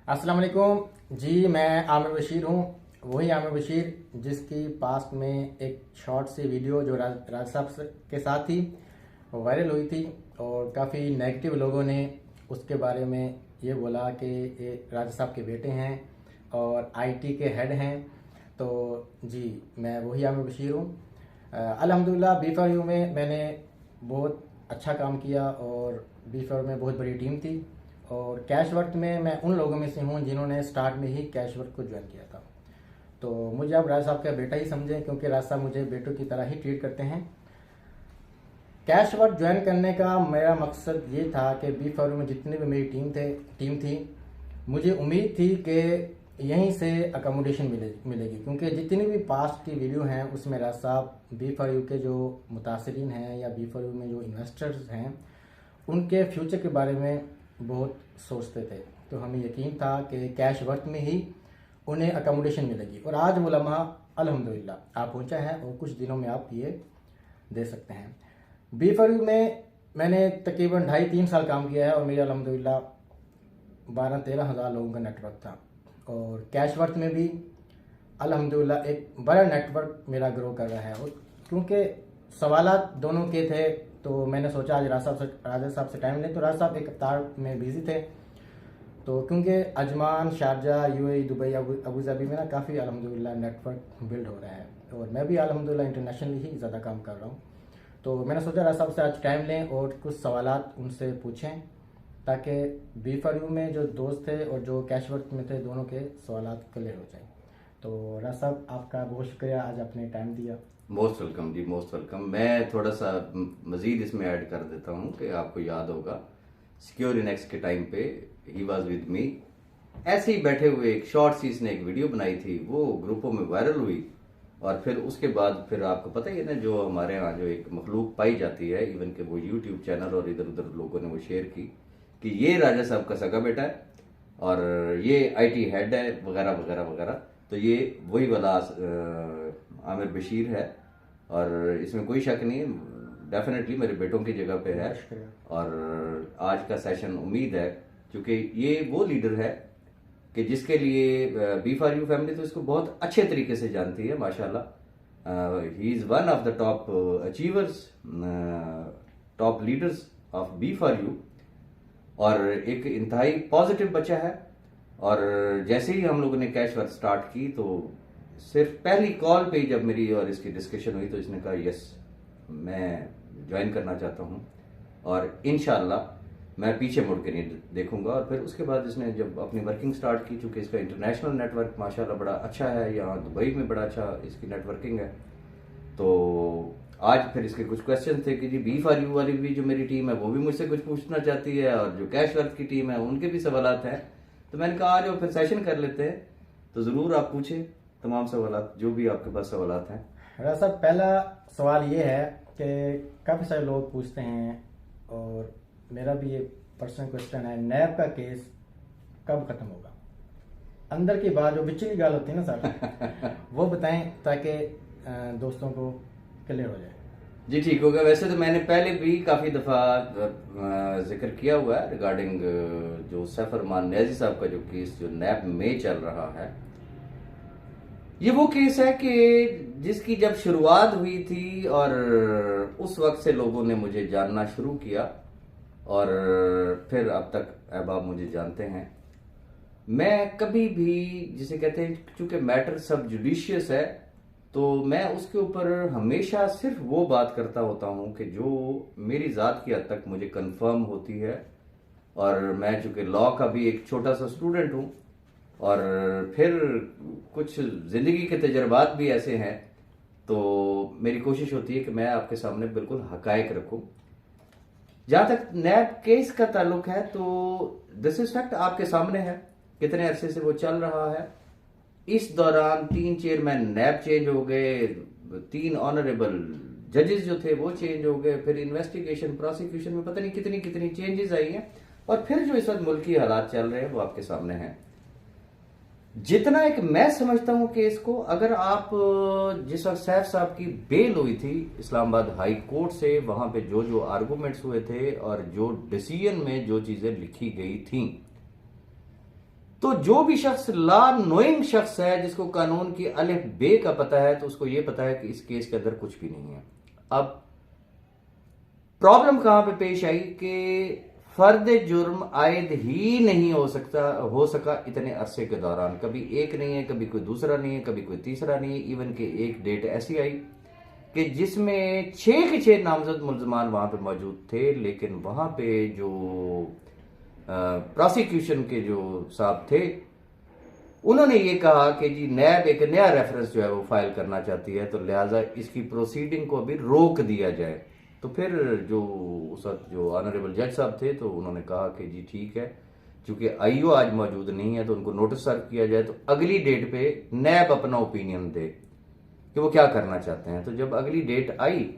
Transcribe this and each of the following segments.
अस्सलाम वालेकुम जी। मैं आमिर बशीर हूँ, वही आमिर बशीर जिसकी पास्ट में एक शॉर्ट सी वीडियो जो राज साहब के साथ थी वो वायरल हुई थी और काफ़ी नेगेटिव लोगों ने उसके बारे में ये बोला कि ये राज साहब के बेटे हैं और आईटी के हेड हैं। तो जी मैं वही आमिर बशीर हूँ। अल्हम्दुलिल्लाह B4U में मैंने बहुत अच्छा काम किया और B4U में बहुत बड़ी टीम थी और कैश वर्क में मैं उन लोगों में से हूँ जिन्होंने स्टार्ट में ही कैश वर्क को ज्वाइन किया था। तो मुझे अब राज साहब का बेटा ही समझें क्योंकि राज साहब मुझे बेटों की तरह ही ट्रीट करते हैं। कैश वर्क ज्वाइन करने का मेरा मकसद ये था कि B4U में जितनी भी मेरी टीम थी मुझे उम्मीद थी कि यहीं से अकोमोडेशन मिलेगी क्योंकि जितनी भी पास्ट की वीडियो हैं उसमें राज साहब B4U के जो मुतासरीन हैं या B4U में जो इन्वेस्टर्स हैं उनके फ्यूचर के बारे में बहुत सोचते थे। तो हमें यकीन था कि कैश वर्क में ही उन्हें अकोमोडेशन मिलेगी और आज वो लम्हा अल्हम्दुलिल्लाह आप पहुंचा है और कुछ दिनों में आप ये दे सकते हैं। B4U में मैंने तकरीबन 2.5-3 साल काम किया है और मेरा अल्हम्दुलिल्लाह 12-13 हज़ार लोगों का नेटवर्क था और कैश वर्क में भी अल्हम्दुलिल्लाह एक बड़ा नेटवर्क मेरा ग्रो कर रहा है। और क्योंकि सवालात दोनों के थे तो मैंने सोचा आज राजा साहब से टाइम लें। तो राजा साहब एक अवतार में बिजी थे तो क्योंकि Ajman, Sharjah, UAE, Dubai, Abu Dhabi में ना काफ़ी अल्हम्दुलिल्लाह नेटवर्क बिल्ड हो रहा है और मैं भी अल्हम्दुलिल्लाह इंटरनेशनली ही ज़्यादा काम कर रहा हूँ। तो मैंने सोचा राजा साहब से आज टाइम लें और कुछ सवालात उनसे पूछें ताकि B4U में जो दोस्त थे और जो कैश वर्क में थे दोनों के सवालात क्लियर हो जाए। तो राजा साहब आपका बहुत शुक्रिया, आज आपने टाइम दिया। मोस्ट वेलकम जी, मोस्ट वेलकम। मैं थोड़ा सा मजीद इसमें ऐड कर देता हूँ कि आपको याद होगा सिक्योर इनेक्स के टाइम पे ही वाज विद मी, ऐसे ही बैठे हुए एक शॉर्ट सी इसने एक वीडियो बनाई थी, वो ग्रुपों में वायरल हुई और फिर उसके बाद फिर आपको पता ही है ना जो हमारे यहाँ जो एक मखलूक पाई जाती है, इवन के वो यूट्यूब चैनल और इधर उधर लोगों ने वो शेयर की कि ये राजा साहब का सगा बेटा है और ये IT हेड है वगैरह वगैरह वगैरह। तो ये वही वाला आमिर बशीर है और इसमें कोई शक नहीं है, डेफिनेटली मेरे बेटों की जगह पे है। और आज का सेशन उम्मीद है क्योंकि ये वो लीडर है कि जिसके लिए B4U फैमिली तो इसको बहुत अच्छे तरीके से जानती है माशाल्लाह। He is one of the top achievers, top leaders of B4U और एक इंतहाई पॉजिटिव बच्चा है। और जैसे ही हम लोगों ने कैश वर्क स्टार्ट की तो सिर्फ पहली कॉल पे जब मेरी और इसकी डिस्कशन हुई तो इसने कहा यस मैं ज्वाइन करना चाहता हूँ और इंशाल्लाह मैं पीछे मुड़ के नहीं देखूंगा। और फिर उसके बाद इसने जब अपनी वर्किंग स्टार्ट की, चूंकि इसका इंटरनेशनल नेटवर्क माशाल्लाह बड़ा अच्छा है, यहाँ दुबई में बड़ा अच्छा इसकी नेटवर्किंग है। तो आज फिर इसके कुछ क्वेश्चन थे कि जी B4U वाली भी जो मेरी टीम है वो भी मुझसे कुछ पूछना चाहती है और जो कैश वर्क की टीम है उनके भी सवालात हैं। तो मैंने कहा आज फिर सेशन कर लेते हैं, तो जरूर आप पूछें तमाम सवालात जो भी आपके पास सवालात हैं। राजा साहब पहला सवाल ये है कि काफ़ी सारे लोग पूछते हैं और मेरा भी ये पर्सनल क्वेश्चन है, नैब का केस कब खत्म होगा? अंदर की बात जो बिचली गाल होती है ना सर वो बताएं ताकि दोस्तों को क्लियर हो जाए। जी ठीक होगा। वैसे तो मैंने पहले भी काफी दफा जिक्र किया हुआ है रिगार्डिंग जो सैफ अरमान न्याजी साहब का जो केस जो नैब में चल रहा है, ये वो केस है कि जिसकी जब शुरुआत हुई थी और उस वक्त से लोगों ने मुझे जानना शुरू किया और फिर अब तक अहबाब मुझे जानते हैं। मैं कभी भी जिसे कहते हैं चूंकि मैटर सब जुडिशियस है तो मैं उसके ऊपर हमेशा सिर्फ वो बात करता होता हूँ कि जो मेरी ज़ात की हद तक मुझे कंफर्म होती है। और मैं चूंकि लॉ का भी एक छोटा सा स्टूडेंट हूँ और फिर कुछ ज़िंदगी के तजर्बात भी ऐसे हैं, तो मेरी कोशिश होती है कि मैं आपके सामने बिल्कुल हकायक रखूँ। जहाँ तक नैब केस का ताल्लुक है तो दिस इज फैक्ट आपके सामने है, कितने अरसे से वो चल रहा है। इस दौरान 3 चेयरमैन नैब चेंज हो गए, 3 ऑनरेबल जजेस जो थे वो चेंज हो गए, फिर इन्वेस्टिगेशन प्रोसिक्यूशन में पता नहीं कितनी कितनी चेंजेस आई हैं और फिर जो इस वक्त मुल्की हालात चल रहे हैं वो आपके सामने हैं। जितना एक मैं समझता हूं केस को, अगर आप जिस वक्त सैफ साहब की बेल हुई थी इस्लामाबाद हाई कोर्ट से, वहां पे जो जो आर्गूमेंट्स हुए थे और जो डिसीजन में जो चीजें लिखी गई थी, तो जो भी शख्स लॉ नोइंग शख्स है, जिसको कानून की अलिफ बे का पता है, तो उसको ये पता है कि इस केस के अंदर कुछ भी नहीं है। अब प्रॉब्लम कहां पे पेश आई कि फर्द जुर्म आयद ही नहीं हो सका इतने अरसे के दौरान। कभी एक नहीं है, कभी कोई दूसरा नहीं है, कभी कोई तीसरा नहीं है। इवन के एक डेट ऐसी आई कि जिसमें 6 के 6 नामजद मुल्जमान वहां पे मौजूद थे, लेकिन वहां पे जो प्रोसिक्यूशन के जो साहब थे, उन्होंने ये कहा कि जी नैब एक नया रेफरेंस जो है वो फाइल करना चाहती है, तो लिहाजा इसकी प्रोसीडिंग को अभी रोक दिया जाए। तो फिर जो उस वक्त जो ऑनरेबल जज साहब थे, तो उन्होंने कहा कि जी ठीक है, चूंकि आईओ आज मौजूद नहीं है, तो उनको नोटिस सर्व किया जाए, तो अगली डेट पे नैब अपना ओपिनियन दे कि वो क्या करना चाहते हैं। तो जब अगली डेट आई,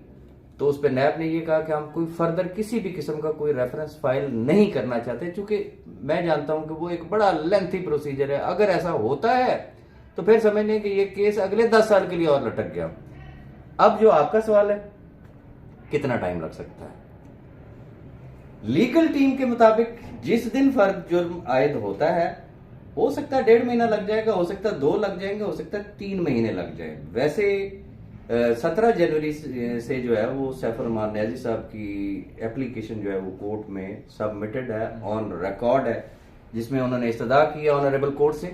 तो उस पर नैब ने ये कहा कि हम कोई फर्दर किसी भी किस्म का कोई रेफरेंस फाइल नहीं करना चाहते, चूंकि मैं जानता हूं कि वो एक बड़ा लेंथी प्रोसीजर है। अगर ऐसा होता है तो फिर समझ लें कि ये केस अगले 10 साल के लिए और लटक गया। अब जो आपका सवाल है, कितना टाइम लग सकता है? लीगल टीम के मुताबिक जिस दिन फर्द जुर्म आयद होता है, हो सकता है 1.5 महीना लग जाएगा, हो सकता है 2 लग जाएंगे, हो सकता है 3 महीने लग जाए। वैसे 17 जनवरी से जो है वो सैफ रहमान न्याजी साहब की एप्लीकेशन जो है वो कोर्ट में सबमिटेड है, ऑन रिकॉर्ड है, जिसमें उन्होंने इस्तदा किया ऑनरेबल कोर्ट से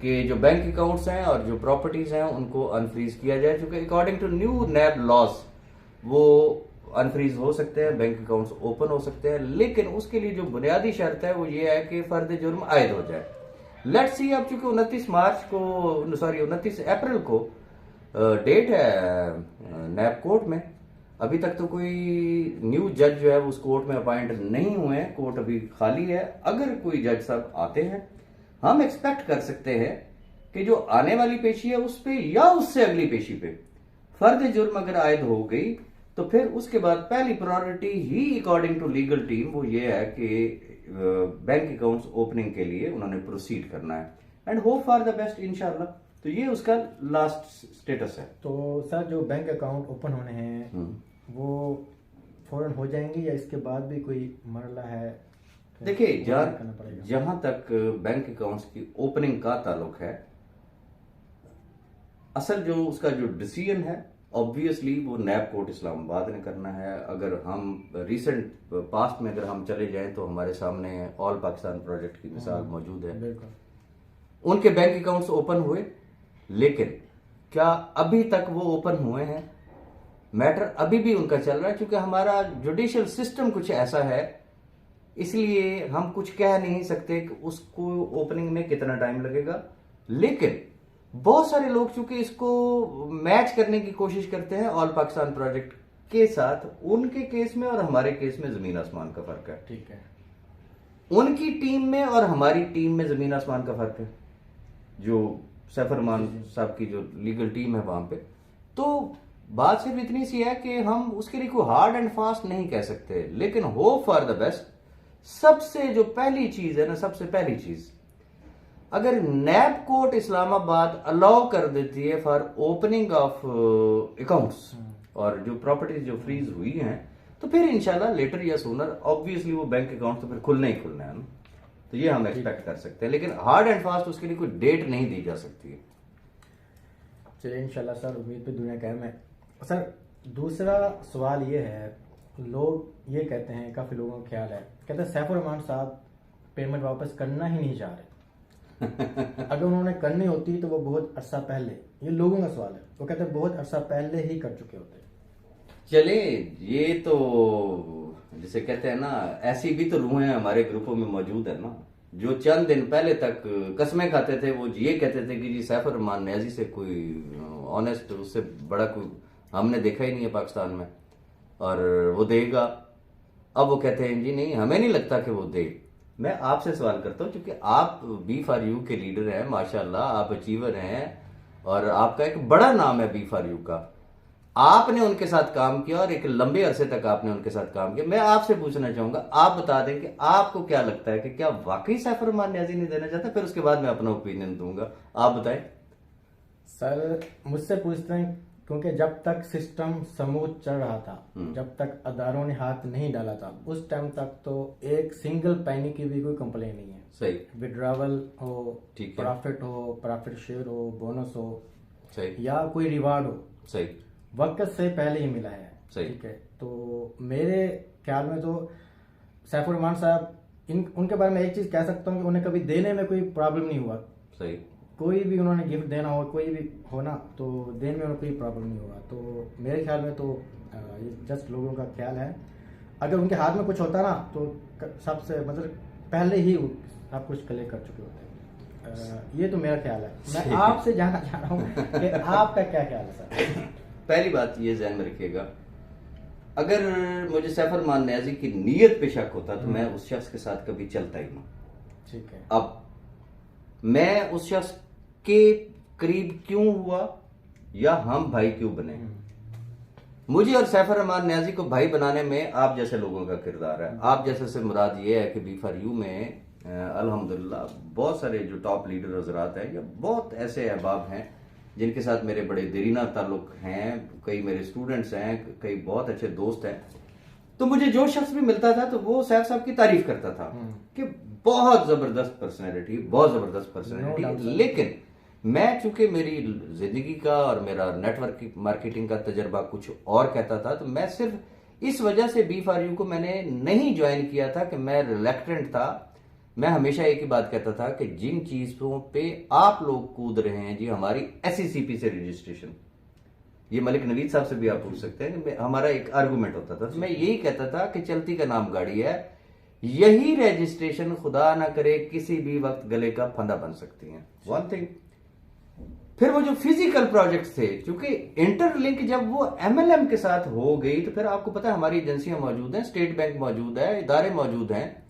कि जो बैंक अकाउंट्स हैं और जो प्रॉपर्टीज हैं उनको अनफ्रीज किया जाए, क्योंकि according to new NAB laws वो अनफ्रीज हो सकते हैं, बैंक अकाउंट्स ओपन हो सकते हैं, लेकिन उसके लिए जो बुनियादी शर्त है वो ये है कि फर्द जुर्म आयद हो जाए। लेट्स सी, अब चूंकि 29 अप्रैल को डेट है नैब कोर्ट में, अभी तक तो कोई न्यू जज जो है उस कोर्ट में अपॉइंट नहीं हुए हैं, कोर्ट अभी खाली है। अगर कोई जज साहब आते हैं, हम एक्सपेक्ट कर सकते हैं कि जो आने वाली पेशी है उस पे या उससे अगली पेशी पे फर्द जुर्म अगर आयद हो गई, तो फिर उसके बाद पहली प्रायोरिटी ही अकॉर्डिंग टू लीगल टीम वो ये है कि बैंक अकाउंट्स ओपनिंग के लिए उन्होंने प्रोसीड करना है, and hope for the best इंशाल्लाह। तो ये उसका लास्ट स्टेटस है। तो सर जो बैंक अकाउंट ओपन होने हैं वो फौरन हो जाएंगे या इसके बाद भी कोई मरला है? देखिए, जहां तक बैंक अकाउंट्स की ओपनिंग का ताल्लुक है, असल जो उसका जो डिसीजन है ऑब्वियसली वो नैब कोर्ट इस्लामाबाद ने करना है। अगर हम रिसेंट पास्ट में अगर हम चले जाएं तो हमारे सामने ऑल पाकिस्तान प्रोजेक्ट की मिसाल मौजूद है। उनके बैंक अकाउंट्स ओपन हुए, लेकिन क्या अभी तक वो ओपन हुए हैं? मैटर अभी भी उनका चल रहा है, क्योंकि हमारा जुडिशियल सिस्टम कुछ ऐसा है, इसलिए हम कुछ कह नहीं सकते कि उसको ओपनिंग में कितना टाइम लगेगा। लेकिन बहुत सारे लोग चूंकि इसको मैच करने की कोशिश करते हैं ऑल पाकिस्तान प्रोजेक्ट के साथ, उनके केस में और हमारे केस में जमीन आसमान का फर्क है। ठीक है, उनकी टीम में और हमारी टीम में जमीन आसमान का फर्क है। जो सैफ रहमान साहब की जो लीगल टीम है वहां पे, तो बात सिर्फ इतनी सी है कि हम उसके लिए कोई हार्ड एंड फास्ट नहीं कह सकते, लेकिन होप फॉर द बेस्ट। सबसे जो पहली चीज है ना, सबसे पहली चीज, अगर नैब कोर्ट इस्लामाबाद अलाउ कर देती है फॉर ओपनिंग ऑफ अकाउंट्स और जो प्रॉपर्टीज जो फ्रीज हुई हैं, तो फिर इंशाल्लाह लेटर या सूनर ऑब्वियसली वो बैंक अकाउंट तो फिर खुलना ही खुलना है ना। तो ये हम एक्सपेक्ट कर सकते हैं, लेकिन हार्ड एंड फास्ट उसके लिए कोई डेट नहीं दी जा सकती है। चलिए इंशाल्लाह सर, उम्मीद पे दुनिया कायम है। सर दूसरा सवाल ये है, लोग ये कहते हैं, काफी लोगों का ख्याल है, कहते हैं सैफ रहमान साहब पेमेंट वापस करना ही नहीं चाह रहे। अगर उन्होंने करनी होती तो वो बहुत अरसा पहले, ये लोगों का सवाल है, वो कहते हैं बहुत अरसा पहले ही कर चुके होते। चले, ये तो जिसे कहते हैं ना, ऐसी भी तो रूहें हमारे ग्रुपों में मौजूद है ना, जो चंद दिन पहले तक कस्में खाते थे। वो ये कहते थे कि जी सैफ रहमान न्याजी से कोई ऑनेस्ट, उससे बड़ा कोई हमने देखा ही नहीं है पाकिस्तान में, और वो देगा। अब वो कहते हैं जी नहीं, हमें नहीं लगता कि वो दे। मैं आपसे सवाल करता हूं, क्योंकि आप B4U के लीडर हैं, माशाल्लाह आप अचीवर हैं, और आपका एक बड़ा नाम है B4U का। आपने उनके साथ काम किया और एक लंबे अरसे तक आपने उनके साथ काम किया। मैं आपसे पूछना चाहूंगा, आप बता दें कि आपको क्या लगता है कि क्या वाकई सैफ रहमान न्याजी नहीं देना चाहता? फिर उसके बाद मैं अपना ओपिनियन दूंगा, आप बताएं। सर मुझसे पूछते हैं क्योंकि जब तक सिस्टम स्मूथ चल रहा था, जब तक अदारों ने हाथ नहीं डाला था, उस टाइम तक तो एक सिंगल पैनी की भी कोई कंप्लेन नहीं है। सही विड्रॉवल हो, ठीक है। प्रॉफिट हो, प्रॉफिट शेयर हो, बोनस हो, सही या कोई रिवार्ड हो, सही वक्त से पहले ही मिला है। सही। ठीक है, तो मेरे ख्याल में तो सैफुर रहमान साहब, उनके बारे में एक चीज कह सकता हूँ कि उन्हें कभी देने में कोई प्रॉब्लम नहीं हुआ। सही। कोई भी उन्होंने गिफ्ट देना हो, कोई भी हो ना, तो देने में उन्हें कोई प्रॉब्लम नहीं होगा। तो मेरे ख्याल में तो ये जस्ट लोगों का ख्याल है। अगर उनके हाथ में कुछ होता ना तो सबसे मतलब पहले ही वो सब कुछ कलेक्ट कर चुके होते। ये तो मेरा ख्याल है। मैं आपसे जानना चाह रहा हूँ कि आपका क्या ख्याल है सर? पहली बात ये ध्यान में रखिएगा, अगर मुझे सैफुर रहमान नियाज़ी की नीयत पे शक होता तो मैं उस शख्स के साथ कभी चलता ही ना। ठीक है। अब मैं उस शख्स के करीब क्यों हुआ या हम भाई क्यों बने, मुझे और सैफुर रहमान नियाज़ी को भाई बनाने में आप जैसे लोगों का किरदार है। आप जैसे से मुराद ये है कि B4U में अल्हम्दुलिल्लाह बहुत सारे जो टॉप लीडर हजरात हैं या बहुत ऐसे अहबाब हैं जिनके साथ मेरे बड़े देरीना ताल्लुक हैं, कई मेरे स्टूडेंट्स हैं, कई बहुत अच्छे दोस्त हैं। तो मुझे जो शख्स भी मिलता था तो वो सैफ साहब की तारीफ करता था कि बहुत जबरदस्त पर्सनैलिटी, बहुत जबरदस्त पर्सनैलिटी। लेकिन मैं चूंकि मेरी जिंदगी का और मेरा नेटवर्क मार्केटिंग का तजर्बा कुछ और कहता था, तो मैं सिर्फ इस वजह से B4U को मैंने नहीं ज्वाइन किया था कि मैं रिलेक्टेंट था। मैं हमेशा एक ही बात कहता था कि जिन चीजों पे आप लोग कूद रहे हैं जी, हमारी SECP से रजिस्ट्रेशन, ये मलिक नवीद साहब से भी आप पूछ सकते हैं कि हमारा एक आर्गुमेंट होता था। तो मैं यही कहता था कि चलती का नाम गाड़ी है, यही रजिस्ट्रेशन खुदा ना करे किसी भी वक्त गले का फंदा बन सकती है। One thing. फिर वो जो फिजिकल प्रोजेक्ट्स थे, क्योंकि इंटरलिंक जब वो MLM के साथ हो गई तो फिर आपको पता है हमारी एजेंसियां मौजूद हैं, स्टेट बैंक मौजूद है, इदारे मौजूद हैं,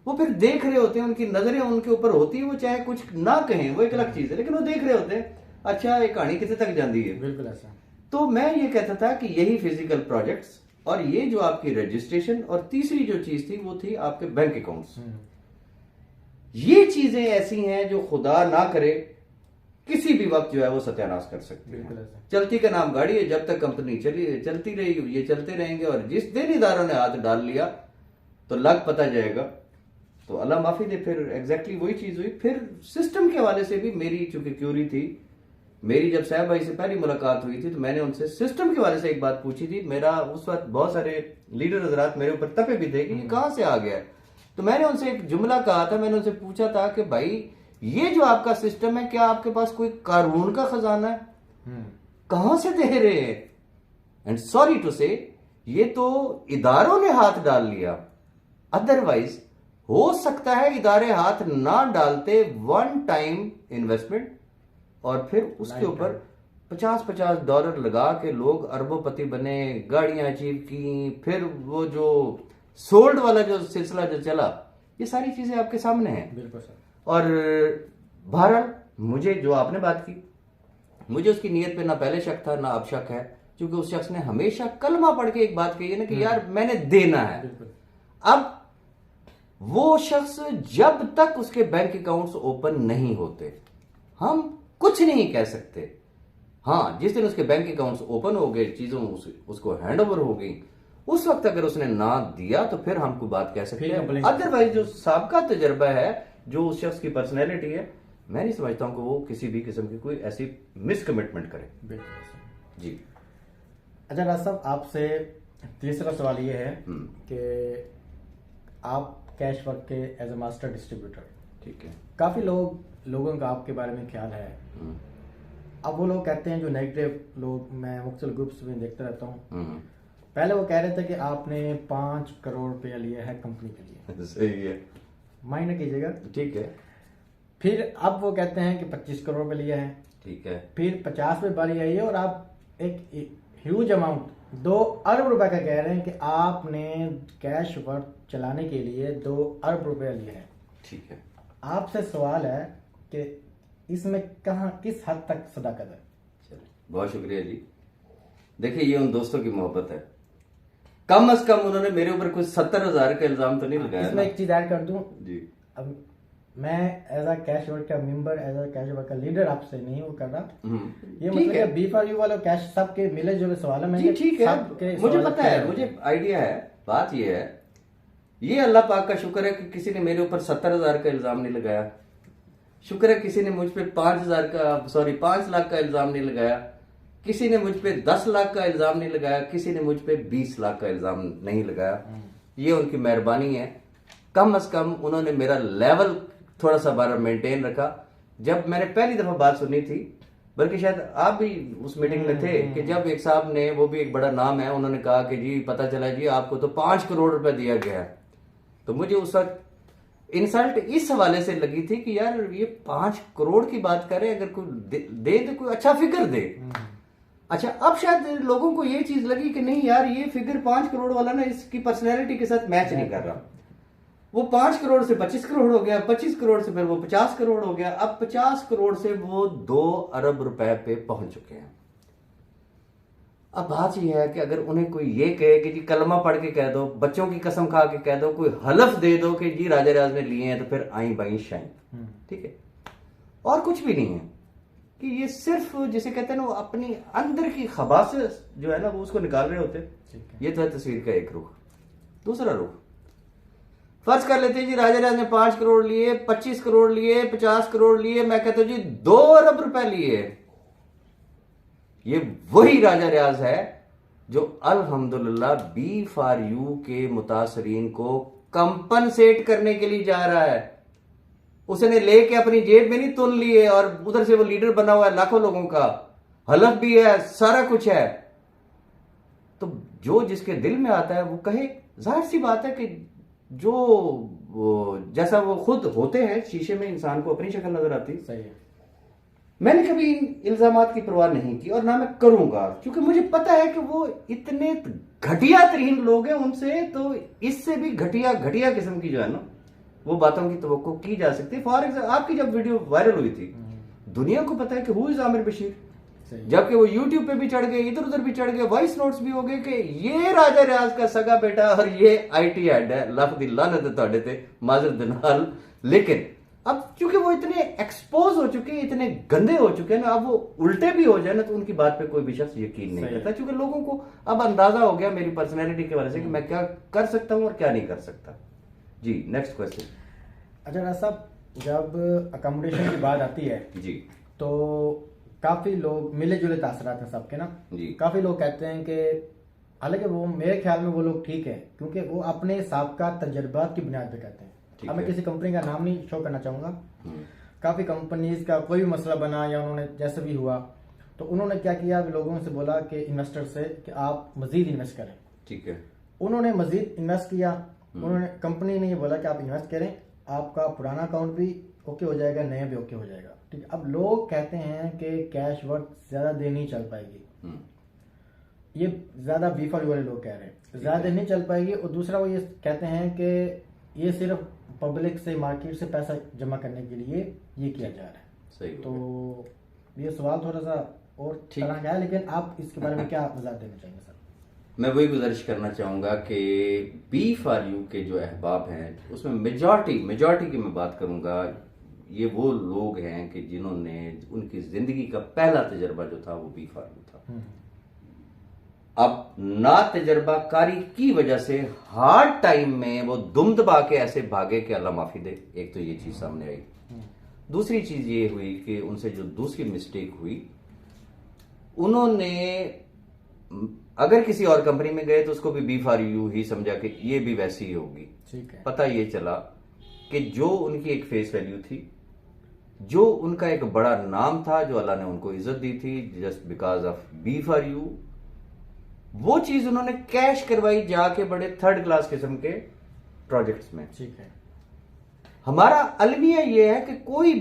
वो फिर देख रहे होते हैं, उनकी नजरें उनके ऊपर होती है। वो चाहे कुछ ना कहें, वो एक अलग चीज है, लेकिन वो देख रहे होते हैं अच्छा ये कहानी कितने तक जाती है। बिल्कुल ऐसा। तो मैं ये कहता था कि यही फिजिकल प्रोजेक्ट्स और ये जो आपकी रजिस्ट्रेशन, और तीसरी जो चीज थी वो थी आपके बैंक अकाउंट्स। ये चीजें ऐसी हैं जो खुदा ना करे किसी भी वक्त जो है वो सत्यानाश कर सकती है। चलती का नाम गाड़ी है, जब तक कंपनी चलती रही ये चलते रहेंगे, और जिस दिन इदारों ने हाथ डाल लिया तो लग पता जाएगा। तो अल्लाह माफी दे, फिर एग्जैक्टली वही चीज हुई। फिर सिस्टम के हवाले से भी मेरी चूंकि क्यूरी थी, मेरी जब साहब भाई से पहली मुलाकात हुई थी तो मैंने उनसे सिस्टम के हवाले से एक बात पूछी थी। मेरा उस वक्त बहुत सारे लीडर हजरात मेरे ऊपर तपे भी थे कि ये कहां से आ गया। तो मैंने उनसे एक जुमला कहा था, मैंने उनसे पूछा था कि भाई ये जो आपका सिस्टम है, क्या आपके पास कोई कानून का खजाना है? कहां से दे रहे हैं? एंड सॉरी टू से, ये तो इदारों ने हाथ डाल लिया, अदरवाइज हो सकता है इदारे हाथ ना डालते। वन टाइम इन्वेस्टमेंट और फिर उसके ऊपर $50 लगा के लोग अरबोपति बने, गाड़ियां अचीव की, फिर वो जो सोल्ड वाला जो सिलसिला जो चला, ये सारी चीजें आपके सामने हैं। बिल्कुल सर। और बहरहाल मुझे जो आपने बात की, मुझे उसकी नीयत पे ना पहले शक था ना अब शक है, क्योंकि उस शख्स ने हमेशा कलमा पढ़ के एक बात कही है ना कि यार मैंने देना है। अब वो शख्स जब तक उसके बैंक अकाउंट्स ओपन नहीं होते हम कुछ नहीं कह सकते। हाँ, जिस दिन उसके बैंक अकाउंट्स ओपन हो गए, चीजों उसको हैंड ओवर हो गई, उस वक्त अगर उसने ना दिया तो फिर हमको बात कह सकते हैं। अदरवाइज जो साबका तजर्बा है, जो उस शख्स की पर्सनैलिटी है, मैं नहीं समझता हूं कि वो किसी भी किस्म की कोई ऐसी मिसकमिटमेंट करे। जी। अच्छा राज साहब, आपसे तीसरा सवाल ये है कि आप कैश वर्क के एज ए मास्टर डिस्ट्रीब्यूटर, ठीक है, काफी लोगों का आपके बारे में ख्याल है। अब वो लोग कहते हैं, जो नेगेटिव लोग, मैं मुख्तलिफ ग्रुप्स में देखता रहता हूँ, पहले वो कह रहे थे कि आपने 5 करोड़ रुपया लिया है कंपनी के लिए। सही है, माइंड कीजिएगा, ठीक है। फिर अब वो कहते हैं कि 25 करोड़ रुपये लिया है, ठीक है। फिर 50 में बारी आई है और आप एक ह्यूज अमाउंट 2 अरब रुपए का कह रहे हैं कि आपने कैश वर्क चलाने के लिए 2 अरब रुपया लिया है, ठीक है। आपसे सवाल है कि इसमें किस हद तक सदाकत है? चलिए, बहुत शुक्रिया जी। देखिए, ये उन दोस्तों की मोहब्बत है। कम अज कम उन्होंने मेरे ऊपर कुछ 70,000 का इल्जाम तो नहीं लगाया। इसमें एक चीज ऐड कर दूं जी। अब मैं एज अ कैश वर्क का member, as a cash work का लीडर आपसे नहीं वो कर रहा। ये मतलब B4U वाला कैश सबके मिले जुले सवाल है। ठीक है, मुझे पता है, मुझे आइडिया है। बात ये है, ये अल्लाह पाक का शुक्र है कि किसी ने मेरे ऊपर 70,000 का इल्जाम नहीं लगाया। शुक्र है किसी ने मुझ पे 5 लाख का इल्जाम नहीं लगाया। किसी ने मुझ पे 10 लाख का इल्जाम नहीं लगाया। किसी ने मुझ पे 20 लाख का इल्जाम नहीं लगाया। ये उनकी मेहरबानी है। कम से कम उन्होंने मेरा लेवल थोड़ा सा बार मेंटेन रखा। जब मैंने पहली दफा बात सुनी थी, बल्कि शायद आप भी उस मीटिंग में थे, कि जब एक साहब ने, वो भी एक बड़ा नाम है, उन्होंने कहा कि जी पता चला जी आपको तो 5 करोड़ रुपए दिया गया है। तो मुझे उस वक्त इंसल्ट इस हवाले से लगी थी कि यार ये 5 करोड़ की बात करे, अगर कोई दे तो कोई अच्छा फिगर दे। अच्छा, अब शायद लोगों को ये चीज लगी कि नहीं यार ये फिगर 5 करोड़ वाला ना इसकी पर्सनैलिटी के साथ मैच नहीं कर रहा। वो 5 करोड़ से 25 करोड़ हो गया, 25 करोड़ से फिर वो 50 करोड़ हो गया, अब 50 करोड़ से वो 2 अरब रुपए पे पहुंच चुके हैं। अब बात यह है कि अगर उन्हें कोई ये कहे कि जी कलमा पढ़ के कह दो, बच्चों की कसम खा के कह दो, कोई हलफ दे दो कि जी राजा राज ने लिए हैं, तो फिर आई बाई शाइन, ठीक है। और कुछ भी नहीं है कि ये सिर्फ जिसे कहते हैं ना, वो अपनी अंदर की खबास जो है ना वो उसको निकाल रहे होते। ये तो है तस्वीर का एक रुख। दूसरा रुख, फर्ज कर लेते हैं जी राजा राज ने 5 करोड़ लिए, 25 करोड़ लिए, 50 करोड़ लिए, मैं कहता हूं जी 2 अरब रुपए लिए। ये वही राजा रियाज है जो अल्हम्दुलिल्लाह B4U के मुतासरीन को कंपनसेट करने के लिए जा रहा है। उसने लेके अपनी जेब में नहीं तुल लिए, और उधर से वो लीडर बना हुआ है लाखों लोगों का, हलफ भी है, सारा कुछ है। तो जो जिसके दिल में आता है वो कहे। जाहिर सी बात है कि जो जैसा वो खुद होते हैं, शीशे में इंसान को अपनी शक्ल नजर आती। सही है। मैंने कभी इन इल्जामात की परवाह नहीं की और ना मैं करूंगा, क्योंकि मुझे पता है कि वो इतने घटिया तरीन लोग हैं, उनसे तो इससे भी घटिया घटिया किस्म की जो है ना वो बातों की तवक्को की जा सकती है। फॉर एग्जाम्पल, आपकी जब वीडियो वायरल हुई थी, दुनिया को पता है कि हु इज आमिर बशीर, जबकि वो यूट्यूब पे भी चढ़ गए, इधर उधर भी चढ़ गए, वॉइस नोट्स भी हो गए कि ये राजा रियाज का सगा बेटा और ये IT हेड है। लख दी लानत है तुहाडे ते, माजर दनाल। लेकिन अब चूंकि वो इतने एक्सपोज हो चुके हैं, इतने गंदे हो चुके हैं ना, अब वो उल्टे भी हो जाए ना तो उनकी बात पे कोई भी शख्स यकीन नहीं करता, क्योंकि लोगों को अब अंदाजा हो गया मेरी पर्सनैलिटी के वजह से कि मैं क्या कर सकता हूं और क्या नहीं कर सकता। जी, नेक्स्ट क्वेश्चन। अच्छा राज साहब, जब अकोमोडेशन की बात आती है जी, तो काफी लोग मिले जुले तासरात हैं सबके ना जी। काफी लोग कहते हैं कि, हालांकि वो मेरे ख्याल में वो लोग ठीक है, क्योंकि वो अपने साबका तजर्बात की बुनियाद पे कहते हैं। अब मैं किसी कंपनी का नाम नहीं शो करना चाहूंगा। काफी कंपनीज का कोई भी मसला बना या उन्होंने जैसे भी हुआ, तो उन्होंने क्या किया, लोगों से बोला कि इन्वेस्टर से कि आप मजीद इन्वेस्ट करें। ठीक है। उन्होंने मजीद इन्वेस्ट किया। उन्होंने, कंपनी ने ये बोला कि आप इन्वेस्ट करें, आपका पुराना अकाउंट भी ओके हो जाएगा, नया भी ओके हो जाएगा। ठीक है। अब लोग कहते हैं कि कैश वर्थ ज्यादा देर नहीं चल पाएगी। ये ज्यादा B4U वाले लोग कह रहे हैं ज्यादा देर नहीं चल पाएगी। और दूसरा वो ये कहते हैं कि ये सिर्फ पब्लिक से, मार्केट से पैसा जमा करने के लिए ये किया जा रहा है। सही। तो ये सवाल थोड़ा सा और तरह का है, लेकिन आप इसके बारे में क्या वजाहत देना चाहेंगे सर? मैं वही गुजारिश करना चाहूंगा कि B4U के जो अहबाब हैं उसमें मेजॉरिटी की मैं बात करूंगा, ये वो लोग हैं कि जिन्होंने, उनकी जिंदगी का पहला तजर्बा जो था वो B4U था। अब ना तजर्बाकारी की वजह से हार्ड टाइम में वो दुम दबा के ऐसे भागे कि अल्लाह माफी दे। एक तो ये चीज सामने आई। दूसरी चीज ये हुई कि उनसे जो दूसरी मिस्टेक हुई, उन्होंने अगर किसी और कंपनी में गए तो उसको भी B4U ही समझा कि ये भी वैसी ही होगी। ठीक है। पता ये चला कि जो उनकी एक फेस वैल्यू थी, जो उनका एक बड़ा नाम था, जो अल्लाह ने उनको इज्जत दी थी जस्ट बिकॉज ऑफ B4U, वो चीज उन्होंने कैश करवाई जाके बड़े थर्ड क्लास किस्म के प्रोजेक्ट्स में। ठीक है। हमारा अलमिया ये है कि कोई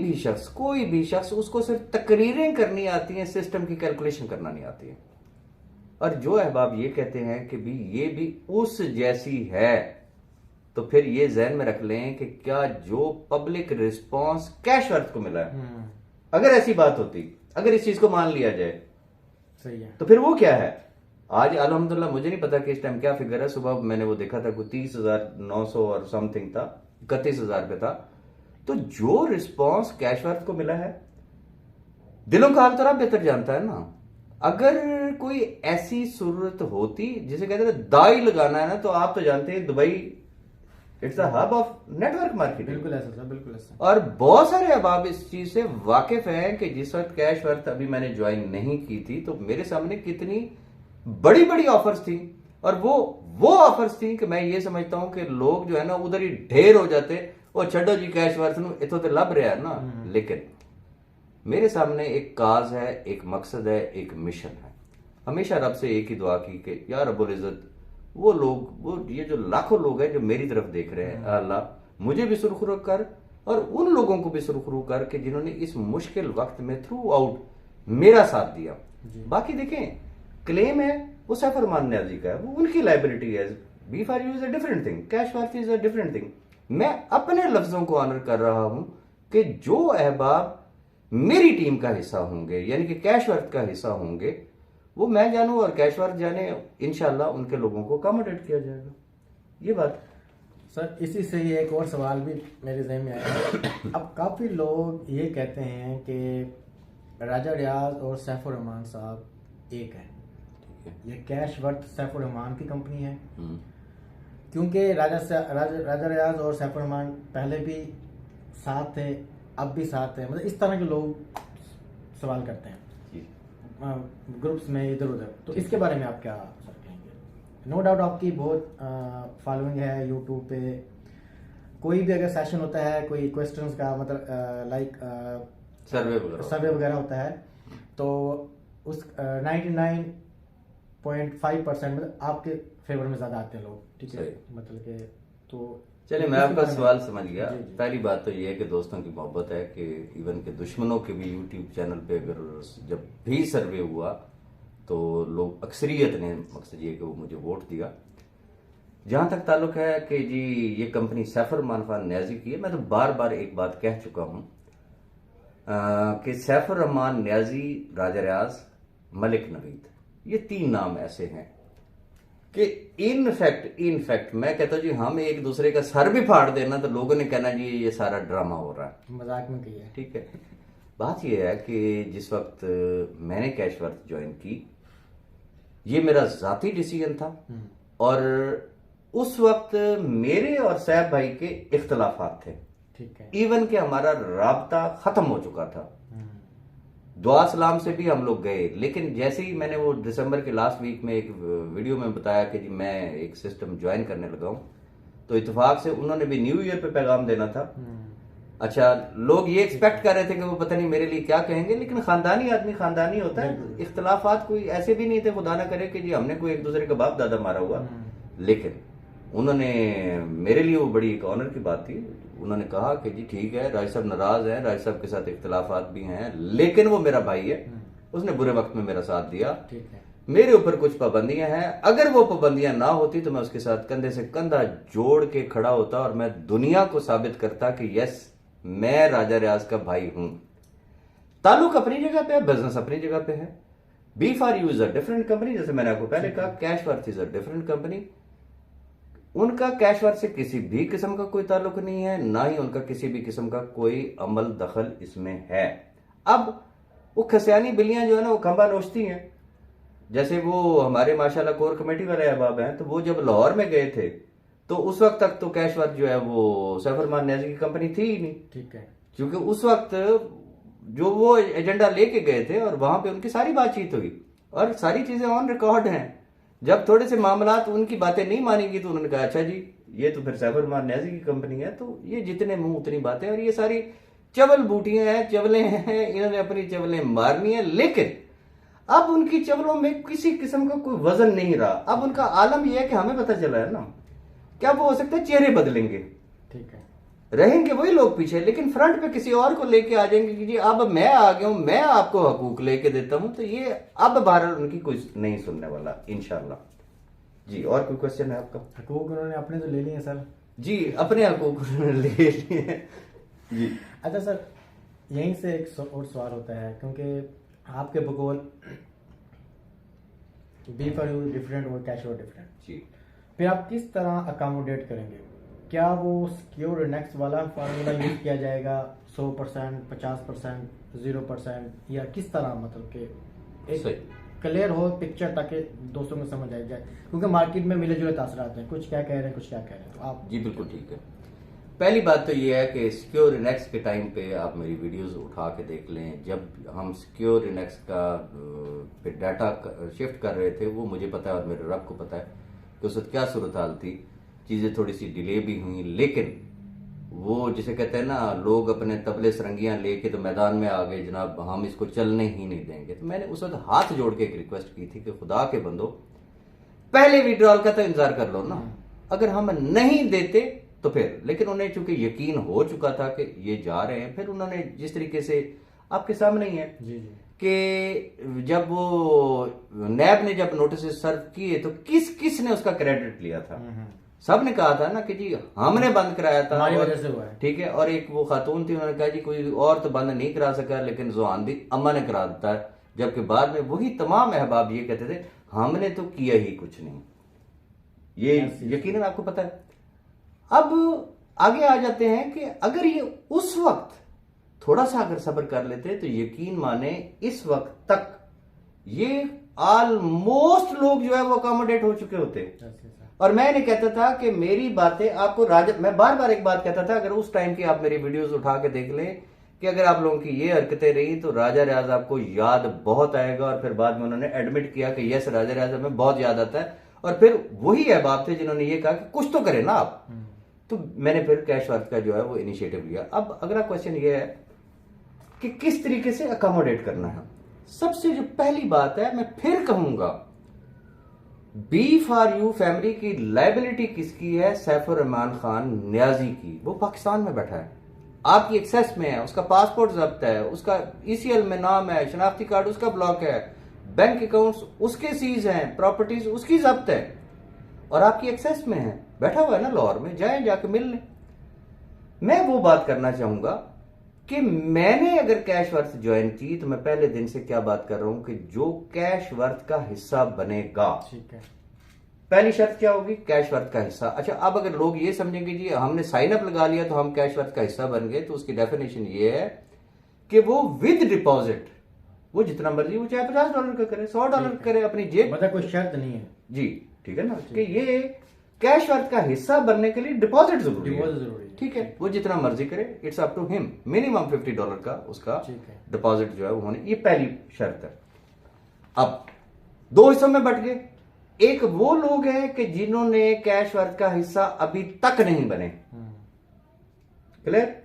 भी शख्स उसको सिर्फ तकरीरें करनी आती हैं, सिस्टम की कैलकुलेशन करना नहीं आती है। और जो अहबाब ये कहते हैं कि भी ये भी उस जैसी है, तो फिर ये जहन में रख लें कि क्या जो पब्लिक रिस्पांस कैश वर्थ को मिला है, अगर ऐसी बात होती, अगर इस चीज को मान लिया जाए, सही है, तो फिर वो क्या है। आज अल्हम्दुलिल्लाह मुझे नहीं पता कि इस टाइम क्या फिगर है, सुबह मैंने वो देखा था कोई 30,900 और समथिंग था, 31,000 पे था। तो जो रिस्पांस कैश वर्थ को मिला है, दिलों का हाल तो आप बेहतर जानता है ना। अगर कोई ऐसी सूरत होती जिसे कहते हैं दाई लगाना है ना, तो आप तो जानते हैं Dubai it's a hub of network marketing. बिल्कुल ऐसा सर, बिल्कुल ऐसा। और बहुत सारे अहबाब इस चीज से वाकिफ हैं कि जिस वक्त कैश वर्थ अभी मैंने ज्वाइन नहीं की थी तो मेरे सामने कितनी बड़ी बड़ी ऑफर्स थी, और वो ऑफर्स थी कि मैं ये समझता हूं कि लोग जो है ना उधर ही ढेर हो जाते, वो छड्डो जी कैश वर्थ नु इतो तो लब रहा है ना। लेकिन मेरे सामने एक काज है, एक मकसद है, एक मिशन है। हमेशा रब से एक ही दुआ की कि या रब्बुल इज्जत, वो लोग, वो ये जो लाखों लोग हैं जो मेरी तरफ देख रहे हैं, अल्लाह मुझे भी सुरखरू कर और उन लोगों को भी सुरखरू कर कि जिन्होंने इस मुश्किल वक्त में थ्रू आउट मेरा साथ दिया। बाकी देखें, क्लेम है वो सैफ रहमान न्याजी का है, वो उनकी लाइबिलिटी है। B for you is a different thing, cash worth is a different thing. मैं अपने लफ्जों को ऑनर कर रहा हूं कि जो अहबाब मेरी टीम का हिस्सा होंगे, यानी कि कैश वर्थ का हिस्सा होंगे, वो मैं जानूं और कैश वर्थ जाने, इंशाल्लाह उनके लोगों को अकोमोडेट किया जाएगा। ये बात सर, इसी से ही एक और सवाल भी मेरे जहन में आया है। अब काफ़ी लोग ये कहते हैं कि राजा रियाज और सैफ रहमान साहब एक है। ये कैश वर्थ सैफ रहमान की कंपनी है, क्योंकि राजा रियाज और सैफ रहमान पहले भी साथ थे, अब भी साथ है। मतलब इस तरह के लोग सवाल करते हैं ग्रुप्स में इधर उधर, तो इसके बारे में आप क्या सर कहेंगे? नो डाउट आपकी बहुत फॉलोइंग है यूट्यूब पे। कोई भी अगर सेशन होता है, कोई क्वेश्चंस का मतलब लाइक सर्वे वगैरह होता है, तो उस 99.5% मतलब आपके फेवर में ज्यादा आते हैं लोग, ठीक है? मतलब के तो चलिए मैं आपका सवाल समझ गया। पहली बात तो ये है कि दोस्तों की मोहब्बत है कि इवन के दुश्मनों के भी यूट्यूब चैनल पे अगर जब भी सर्वे हुआ तो लोग अक्सरियत ने मकसद ये कि वो मुझे वोट दिया। जहां तक ताल्लुक है कि जी ये कंपनी सैफ रहमान खान न्याजी की है, मैं तो बार बार एक बात कह चुका हूं कि सैफ रहमान न्याजी, राजा रियाज, मलिक नवीद, ये 3 नाम ऐसे हैं कि इनफैक्ट मैं कहता हूं जी हम एक दूसरे का सर भी फाड़ देना तो लोगों ने कहना जी ये सारा ड्रामा हो रहा है, मजाक में किया, ठीक है। बात ये है कि जिस वक्त मैंने कैश वर्थ ज्वाइन की, ये मेरा जाती डिसीजन था, और उस वक्त मेरे और सैफ भाई के इख्तलाफात थे, ठीक है। इवन के हमारा राब्ता खत्म हो चुका था। दुआ सलाम से भी हम लोग गए, लेकिन जैसे ही मैंने वो दिसंबर के लास्ट वीक में एक वीडियो में बताया कि जी मैं एक सिस्टम ज्वाइन करने लगा हूं, तो इत्तेफाक से उन्होंने भी न्यू ईयर पे पैगाम देना था। अच्छा, लोग ये एक्सपेक्ट कर रहे थे कि वो पता नहीं मेरे लिए क्या कहेंगे, लेकिन खानदानी आदमी खानदानी होता है। इख्तलाफात कोई ऐसे भी नहीं थे, खुदा ना करे कि जी हमने कोई एक दूसरे का बाप दादा मारा हुआ, लेकिन उन्होंने मेरे लिए वो बड़ी एक ऑनर की बात थी। उन्होंने कहा कि जी ठीक है, राज साहब नाराज हैं, राज साहब के साथ इख्तलाफात भी हैं, लेकिन वो मेरा भाई है, उसने बुरे वक्त में मेरा साथ दिया, ठीक है। मेरे ऊपर कुछ पाबंदियां हैं, अगर वो पाबंदियां ना होती तो मैं उसके साथ कंधे से कंधा जोड़ के खड़ा होता और मैं दुनिया को साबित करता कि यस मैं राजा रियाज का भाई हूं। ताल्लुक अपनी जगह पे है, बिजनेस अपनी जगह पे है। B for you is a different company, जैसे मैंने आपको पहले कहा, cash worth is a different company. उनका कैश वर्थ से किसी भी किस्म का कोई ताल्लुक नहीं है, ना ही उनका किसी भी किस्म का कोई अमल दखल इसमें है। अब वो खसियानी बिल्लियां जो है ना वो खंबा नोचती हैं। जैसे वो हमारे माशाल्लाह कोर कमेटी वाले अहबाब हैं, तो वो जब लाहौर में गए थे तो उस वक्त तक तो कैश वर्थ जो है वो सैफ रहमान न्याजी की कंपनी थी ही नहीं, ठीक है, क्योंकि उस वक्त जो वो एजेंडा लेके गए थे और वहां पे उनकी सारी बातचीत हुई और सारी चीजें ऑन रिकॉर्ड हैं। जब थोड़े से मामलात उनकी बातें नहीं मानेंगी तो उन्होंने कहा अच्छा जी ये तो फिर सैफ रहमान न्याजी की कंपनी है, तो ये जितने मुंह उतनी बातें, और ये सारी चवल बूटियां हैं, चवलें हैं, इन्होंने अपनी चवलें मारनी है। लेकिन अब उनकी चवलों में किसी किस्म का कोई वजन नहीं रहा। अब उनका आलम यह है कि हमें पता चला है ना, क्या वो हो सकता है चेहरे बदलेंगे, ठीक है, रहेंगे वही लोग पीछे, लेकिन फ्रंट पे किसी और को लेके आ जाएंगे कि जी अब मैं आ गया हूं, मैं आपको हकूक लेके देता हूं। तो ये अब भारत उनकी कुछ नहीं सुनने वाला इंशाल्लाह। जी, और कोई क्वेश्चन है आपका? हकूक उन्होंने अपने तो ले लिए सर। जी, अपने हकूक उन्होंने ले लिए जी। अच्छा सर, यहीं से एक और सवाल होता है, क्योंकि आपके बकौल बी फॉर यू डिफरेंट और कैश फॉर डिफरेंट, जी, फिर आप किस तरह अकोमोडेट करेंगे? क्या वो सिक्योर नेक्स्ट वाला फार्मूला यूज किया जाएगा, 100%, 50%, 0%, या किस तरह, मतलब कि एक क्लियर हो पिक्चर, ताकि दोस्तों को समझ आ जाए, क्योंकि मार्केट में मिले जुले तासरात हैं, कुछ क्या कह रहे हैं कुछ क्या कह रहे हैं। तो आप जी बिल्कुल ठीक है। पहली बात तो ये है कि सिक्योर इनेक्स के टाइम पे आप मेरी वीडियोस उठा के देख लें। जब हम सिक्योर इनेक्स का पे डाटा शिफ्ट कर रहे थे, वो मुझे पता है और मेरे रब को पता है कि उस वक्त क्या सूरत हाल थी। चीज़ें थोड़ी सी डिले भी हुई, लेकिन वो जिसे कहते हैं ना, लोग अपने तबले सरंगियां लेके तो मैदान में आ गए, जनाब हम इसको चलने ही नहीं देंगे। तो मैंने उस वक्त हाथ जोड़ के एक रिक्वेस्ट की थी कि खुदा के बंदो, पहले विड्रॉल का तो इंतजार कर लो ना, अगर हम नहीं देते तो फिर। लेकिन उन्हें चूंकि यकीन हो चुका था कि ये जा रहे हैं, फिर उन्होंने जिस तरीके से आपके सामने ही है जी कि जब वो नैब ने जब नोटिस सर्व किए तो किस किस ने उसका क्रेडिट लिया था। सब ने कहा था ना कि जी हमने बंद कराया था, हमारी वजह से हुआ है। ठीक है। और एक वो खातून थी, उन्होंने कहा जी कोई और तो बंद नहीं करा सका, लेकिन जुहान दी अम्मा ने करा देता है। जबकि बाद में वही तमाम अहबाब ये कहते थे हमने तो किया ही कुछ नहीं। ये यकीनन आपको पता है। अब आगे आ जाते हैं कि अगर ये उस वक्त थोड़ा सा अगर सब्र कर लेते तो यकीन माने इस वक्त तक ये ऑलमोस्ट लोग जो है वो अकोमोडेट हो चुके होते। और मैं नहीं कहता था कि मेरी बातें आपको राजा, मैं बार बार एक बात कहता था, अगर उस टाइम की आप मेरी वीडियोस उठा के देख लें कि अगर आप लोगों की ये हरकतें रही तो राजा रियाज आपको याद बहुत आएगा। और फिर बाद में उन्होंने एडमिट किया कि यस राजा रियाज हमें बहुत याद आता है। और फिर वही अहबाब थे जिन्होंने ये कहा कि कुछ तो करें ना आप। तो मैंने फिर कैश वर्थ का जो है वो इनिशिएटिव लिया। अब अगला क्वेश्चन ये है कि किस तरीके से अकोमोडेट करना है। सबसे जो पहली बात है, मैं फिर कहूंगा, बी फॉर यू फैमिली की लायबिलिटी किसकी है? सैफुर रहमान खान न्याजी की। वो पाकिस्तान में बैठा है, आपकी एक्सेस में है, उसका पासपोर्ट जब्त है, उसका ईसीएल में नाम है, शनाख्ती कार्ड उसका ब्लॉक है, बैंक अकाउंट्स उसके सीज हैं, प्रॉपर्टीज उसकी जब्त है और आपकी एक्सेस में है, बैठा हुआ है ना लाहौर में, जाए जाके मिल लें। मैं वो बात करना चाहूंगा कि मैंने अगर कैश वर्थ ज्वाइन की तो मैं पहले दिन से क्या बात कर रहा हूं कि जो कैश वर्थ का हिस्सा बनेगा, ठीक है, पहली शर्त क्या होगी? कैश वर्थ का हिस्सा। अच्छा, अब अगर लोग ये समझेंगे जी हमने साइन अप लगा लिया तो हम कैश वर्थ का हिस्सा बन गए, तो उसकी डेफिनेशन ये है कि वो विद डिपॉजिट, वो जितना मर्जी, वो चाहे $50 का करे, $100 का करे, अपनी जेब, मतलब कोई शर्त नहीं है जी, ठीक है ना, कि ये कैश वर्थ का हिस्सा बनने के लिए डिपॉजिट जरूरी है, ठीक है। वो जितना मर्जी करे, it's up to him, minimum $50 का उसका डिपॉजिट जो है वो होने, ये पहली शर्त है। अब दो हिस्सों में बट गए। एक वो लोग हैं कि जिन्होंने कैश वर्थ का हिस्सा अभी तक नहीं बने, क्लियर?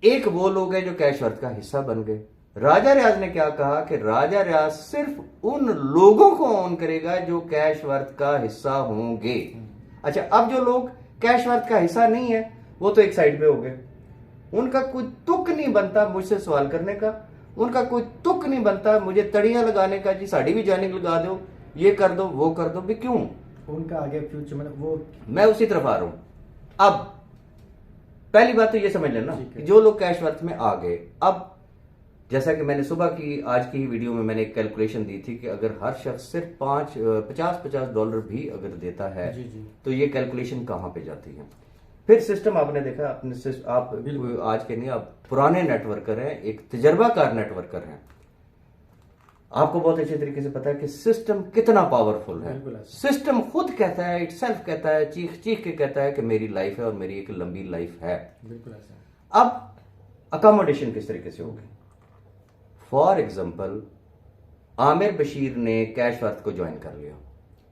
एक वो लोग हैं जो कैश वर्थ का हिस्सा बन गए। राजा रियाज ने क्या कहा कि राजा रियाज सिर्फ उन लोगों को ऑन करेगा जो कैश वर्थ का हिस्सा होंगे। अच्छा, अब जो लोग कैश वर्थ का हिस्सा नहीं है वो तो एक साइड पे हो गए, उनका कोई तुक नहीं बनता मुझसे सवाल करने का, उनका कोई तुक नहीं बनता मुझे तड़ियां लगाने का, जी साड़ी भी जानिक लगा दो, ये कर दो वो कर दो भी, क्यों? उनका आगे फ्यूचर में वो, मैं उसी तरफ आ रहा हूं। अब पहली बात तो ये समझ लेना कि जो लोग कैश वर्थ में आ गए, अब जैसा कि मैंने सुबह की आज की ही वीडियो में मैंने एक कैलकुलेशन दी थी कि अगर हर शख्स सिर्फ $50 भी अगर देता है तो ये कैलकुलेशन कहां पे जाती है? फिर सिस्टम आपने देखा, अपने आप आज के नहीं, आप पुराने नेटवर्कर हैं, एक तजर्बाकार नेटवर्कर हैं, आपको बहुत अच्छे तरीके से पता है कि सिस्टम कितना पावरफुल है। सिस्टम खुद कहता है, इटसेल्फ कहता है, चीख चीख के कहता है कि मेरी लाइफ है और मेरी एक लंबी लाइफ है। बिल्कुल ऐसा। अब अकोमोडेशन किस तरीके से होगी? फॉर एग्जाम्पल, आमिर बशीर ने कैश वर्थ को ज्वाइन कर लिया,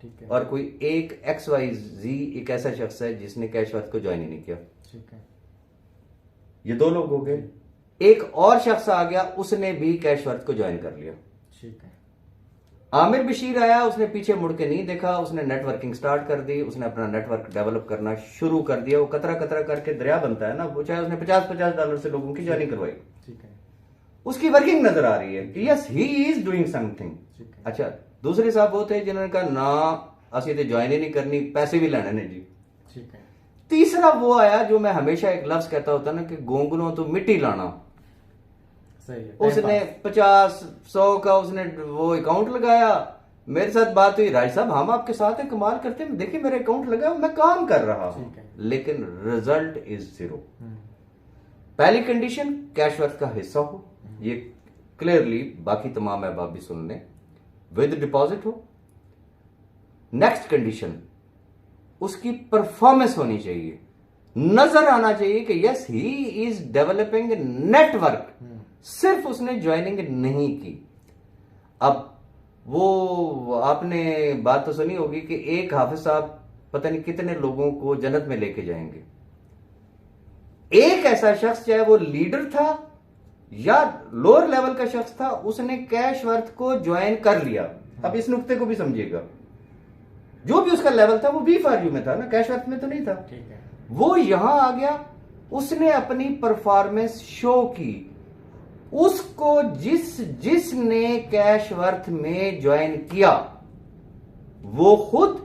ठीक है, और कोई एक XYZ एक ऐसा शख्स है जिसने कैश वर्थ को ज्वाइन ही नहीं किया, ठीक है, ये दो लोग हो गए। एक और शख्स आ गया, उसने भी कैश वर्थ को ज्वाइन कर लिया, ठीक है। आमिर बशीर आया, उसने पीछे मुड़ के नहीं देखा, उसने नेटवर्किंग स्टार्ट कर दी, उसने अपना नेटवर्क डेवलप करना शुरू कर दिया। वो कतरा कतरा करके दरिया बनता है ना, वो चाहे उसने $50 से लोगों की ज्वाइनिंग करवाई, ठीक है, उसकी वर्किंग नजर आ रही है कि yes he is doing something. अच्छा, दूसरे साहब वो थे जिन्होंने कहा ना असि तो ज्वाइन ही नहीं करनी, पैसे भी लेने ने जी, ठीक है। तीसरा वो आया जो मैं हमेशा एक लफ्ज कहता होता ना कि गोंगलों तो मिट्टी लाना, सही है। उसने 50-100 का उसने वो अकाउंट लगाया, मेरे साथ बात हुई, राज साहब हम आपके साथ हैं, कमाल करते हैं, देखिए मेरे अकाउंट लगा, मैं काम कर रहा हूं, लेकिन रिजल्ट इज 0। पहली कंडीशन कैश वर्थ का हिस्सा हो, ये क्लियरली बाकी तमाम अहबाब भी सुन लें। विद डिपॉजिट हो। नेक्स्ट कंडीशन, उसकी परफॉर्मेंस होनी चाहिए, नजर आना चाहिए कि yes he is developing network. सिर्फ उसने ज्वाइनिंग नहीं की। अब वो आपने बात तो सुनी होगी कि एक हाफिज साहब पता नहीं कितने लोगों को जन्नत में लेके जाएंगे। एक ऐसा शख्स, चाहे वो लीडर था या लोअर लेवल का शख्स था, उसने कैश वर्थ को ज्वाइन कर लिया। अब इस नुक्ते को भी समझिएगा, जो भी उसका लेवल था वो B4U में था ना, कैश वर्थ में तो नहीं था। ठीक है। वो यहां आ गया, उसने अपनी परफॉर्मेंस शो की। उसको जिसने कैश वर्थ में ज्वाइन किया, वो खुद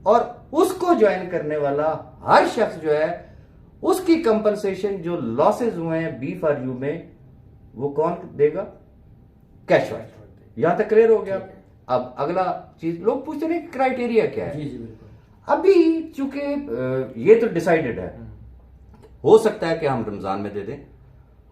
और उसको ज्वाइन करने वाला हर शख्स जो है, उसकी कंपनसेशन जो लॉसेस हुए हैं B4U में, वो कौन देगा? Cash worth. यहां तक क्लियर हो गया। अब अगला चीज, लोग पूछते रहे क्राइटेरिया क्या है। जी जी बिल्कुल। अभी चूंकि ये तो डिसाइडेड है, हो सकता है कि हम रमजान में दे दें,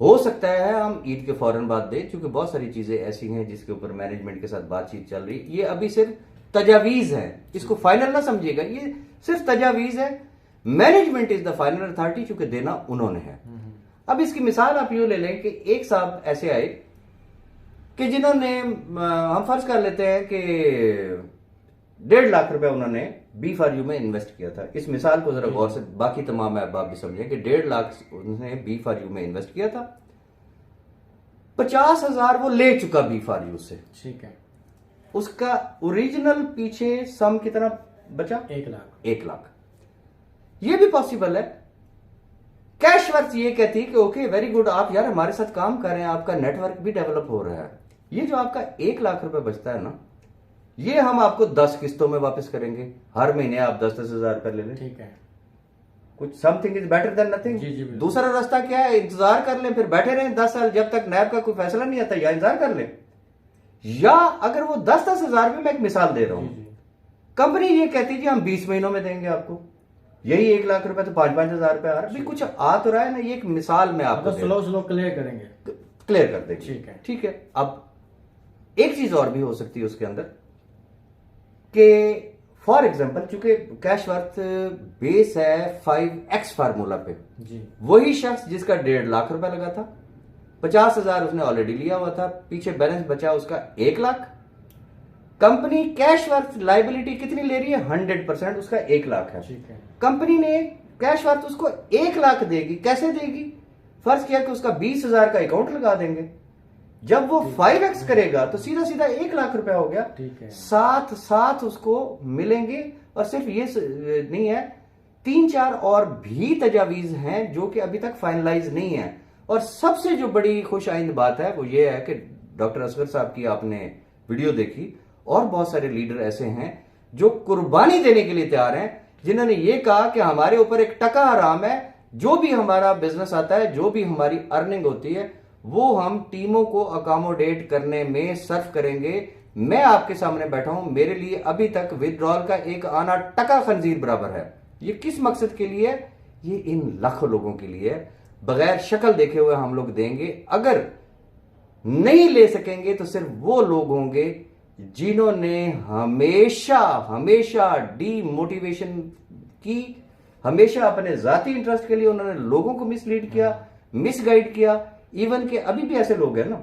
हो सकता है हम ईद के फौरन बाद दें, क्योंकि बहुत सारी चीजें ऐसी हैं जिसके ऊपर मैनेजमेंट के साथ बातचीत चल रही है। ये अभी सिर्फ तजावीज है, इसको फाइनल ना समझिएगा, ये सिर्फ तजावीज है। Management is the final authority, चूंकि देना उन्होंने है। अब इसकी मिसाल आप यूं ले लें कि एक साहब ऐसे आए कि जिन्होंने, हम फर्ज कर लेते हैं कि 1.5 लाख रुपए उन्होंने B4U में इन्वेस्ट किया था। इस मिसाल को जरा गौर से बाकी तमाम आप भी समझें कि 1.5 लाख उन्होंने B4U में इन्वेस्ट किया था, 50,000 वो ले चुका B4U से। ठीक है। उसका ओरिजिनल पीछे सम कितना बचा? 1 लाख। 1 लाख। ये भी पॉसिबल है। कैश वर्थ ये कहती है कि ओके वेरी गुड, आप यार हमारे साथ काम कर रहे हैं, आपका नेटवर्क भी डेवलप हो रहा है, ये जो आपका 1 लाख रुपए बचता है ना, ये हम आपको 10 किस्तों में वापस करेंगे। हर महीने आप 10-10 हजार रुपए ले लें। ठीक है। कुछ something is better than nothing. जी जी बिल्कुल। दूसरा रास्ता क्या है? इंतजार कर लें, फिर बैठे रहें 10 साल जब तक नैब का कोई फैसला नहीं आता, या इंतजार कर लें। या अगर वो 10-10 हजार रुपए, मैं एक मिसाल दे रहा हूं, कंपनी ये कहती जी हम 20 महीनों में देंगे आपको, यही 1 लाख रुपए तो 5-5 हजार रुपए आ रहा है। कुछ आ तो रहा है ना, ये एक मिसाल में आपको स्लो क्लियर करेंगे, क्लियर कर देंगे। ठीक है। ठीक है। अब एक चीज और भी हो सकती है उसके अंदर कि फॉर एग्जांपल, चूंकि कैश वर्थ बेस है 5x फार्मूला पे, जी, वही शख्स जिसका 1.5 लाख रुपए लगा था, 50,000 उसने ऑलरेडी लिया हुआ था, पीछे बैलेंस बचा उसका 1 lakh. Company cash worth liability कितनी ले रही है? 100%, उसका 1 लाख है। ठीक है। कंपनी ने कैश वर्थ उसको 1 लाख देगी। कैसे देगी? फर्ज किया कि उसका 20,000 का अकाउंट लगा देंगे, जब वो 5x करेगा तो सीधा सीधा 1 लाख रुपया हो गया। ठीक है। साथ साथ उसको मिलेंगे, और सिर्फ ये नहीं है, 3-4 और भी तजावीज हैं जो कि अभी तक फाइनलाइज नहीं है। और सबसे जो बड़ी खुश आइंद बात है वो ये है कि डॉक्टर असगर साहब की आपने वीडियो देखी, और बहुत सारे लीडर ऐसे हैं जो कुर्बानी देने के लिए तैयार हैं, जिन्होंने ये कहा कि हमारे ऊपर एक टका हराम है, जो भी हमारा बिजनेस आता है, जो भी हमारी अर्निंग होती है, वो हम टीमों को अकोमोडेट करने में सर्व करेंगे। मैं आपके सामने बैठा हूं, मेरे लिए अभी तक विदड्रॉल का एक आना टका खंजीर बराबर है। ये किस मकसद के लिए? ये इन लाखों लोगों के लिए, बगैर शक्ल देखे हुए हम लोग देंगे। अगर नहीं ले सकेंगे तो सिर्फ वो लोग होंगे जिन्होंने हमेशा हमेशा डीमोटिवेशन की, हमेशा अपने जाती इंटरेस्ट के लिए उन्होंने लोगों को मिसलीड किया, मिसगाइड किया। इवन के अभी भी ऐसे लोग हैं ना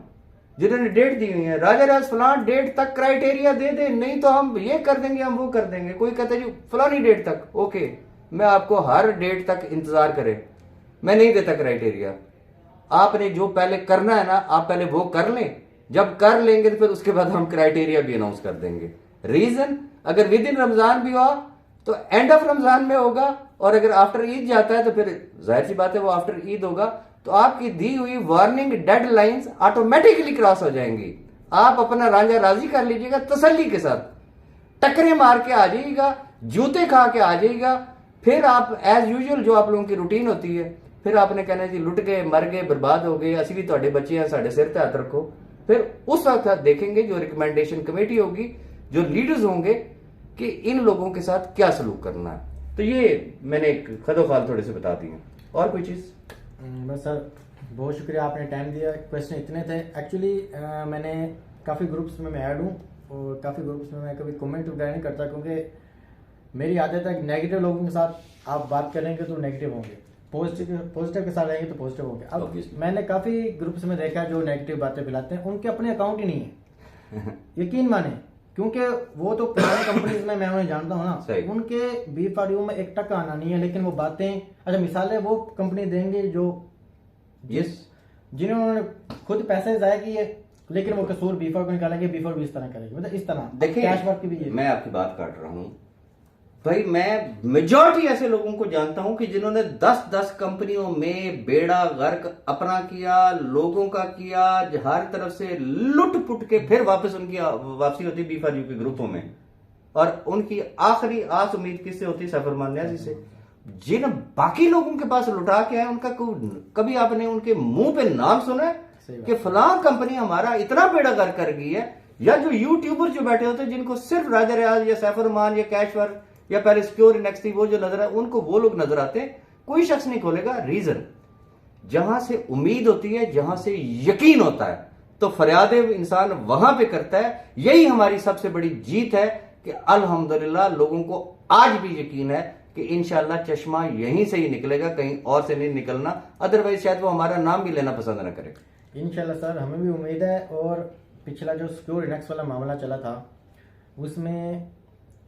जिन्होंने डेट दी हुई है, राजा राज फलान डेट तक क्राइटेरिया दे दे, नहीं तो हम ये कर देंगे, हम वो कर देंगे। कोई कहता है जी फलानी डेट तक, ओके मैं आपको हर डेट तक इंतजार करें, मैं नहीं देता क्राइटेरिया। आपने जो पहले करना है ना, आप पहले वो कर लें, जब कर लेंगे तो फिर उसके बाद हम क्राइटेरिया भी अनाउंस कर देंगे। रीजन, अगर विद इन रमजान भी हुआ तो एंड ऑफ रमजान में होगा, और अगर आफ्टर ईद जाता है तो फिर जाहिर सी बात है वो आफ्टर ईद होगा। तो आपकी दी हुई वार्निंग डेडलाइंस ऑटोमेटिकली क्रॉस हो जाएंगी। आप अपना रांझा राजी कर लीजिएगा तसल्ली के साथ, टकरे मार के आ जाइएगा, जूते खा के आ जाइएगा। फिर आप एज यूजुअल जो आप लोगों की रूटीन होती है, फिर आपने कहना जी लुट गए, मर गए, बर्बाद हो गए, असली ਤੁਹਾਡੇ बच्चे हैं, साढ़े सिर ते हाथ रखो। फिर उस वक्त आप देखेंगे जो रिकमेंडेशन कमेटी होगी, जो लीडर्स होंगे, कि इन लोगों के साथ क्या सलूक करना है। तो ये मैंने एक खदोखाल थोड़े से बता दिए। और कोई चीज? बस सर, बहुत शुक्रिया, आपने टाइम दिया। क्वेश्चन इतने थे एक्चुअली। मैंने काफ़ी ग्रुप्स में मैं ऐड हूँ, और काफ़ी ग्रुप्स में मैं कभी कमेंट वगैरह नहीं करता, क्योंकि मेरी आदत है कि नेगेटिव लोगों के साथ आप बात करेंगे तो नेगेटिव होंगे, पॉजिटिव के साथ रहेंगे तो पॉजिटिव होंगे। अब Obviously. मैंने काफ़ी ग्रुप्स में देखा जो नेगेटिव बातें फैलाते हैं, उनके अपने अकाउंट ही नहीं है यकीन माने, क्योंकि वो तो पुरानी कंपनीज में मैं उन्हें जानता हूँ ना, उनके B4U में 1 टका आना नहीं है, लेकिन वो बातें, अच्छा मिसालें वो कंपनी देंगे जो जिन्होंने खुद पैसे जाया किए, लेकिन वो कसूर B4 को निकालेंगे, B4 भी इस तरह करेगी, मतलब इस तरह। देखिए कैश वर्क की भी मैं आपकी बात काट रहा हूँ भाई, मैं मेजॉरिटी ऐसे लोगों को जानता हूं कि जिन्होंने 10-10 कंपनियों में बेड़ा गर्क अपना किया, लोगों का किया, हर तरफ से लुट पुट के फिर वापस उनकी वापसी होती B4U के ग्रुपों में, और उनकी आखिरी आस उम्मीद किससे होती? सफरमान न्याजी से। जिन बाकी लोगों के पास लुटा के आए उनका कभी आपने उनके मुंह पे नाम सुना है कि फलां कंपनी हमारा इतना बेड़ा गर्क कर गई है? या जो यूट्यूबर जो बैठे होते हैं जिनको सिर्फ राजा रियाज या सैफरमान या कैशवर्क या पहले सिक्योर इनेक्स थी वो जो नजर है, उनको वो लोग नजर आते हैं, कोई शख्स नहीं खोलेगा। रीजन जहां से उम्मीद होती है, जहां से यकीन होता है, तो फरियादे इंसान वहां पे करता है। यही हमारी सबसे बड़ी जीत है कि अल्हम्दुलिल्लाह लोगों को आज भी यकीन है कि इंशाल्लाह चश्मा यहीं से ही निकलेगा, कहीं और से नहीं निकलना, अदरवाइज शायद वो हमारा नाम भी लेना पसंद ना करे। इंशाल्लाह सर, हमें भी उम्मीद है। और पिछला जो सिक्योर इनेक्स वाला मामला चला था उसमें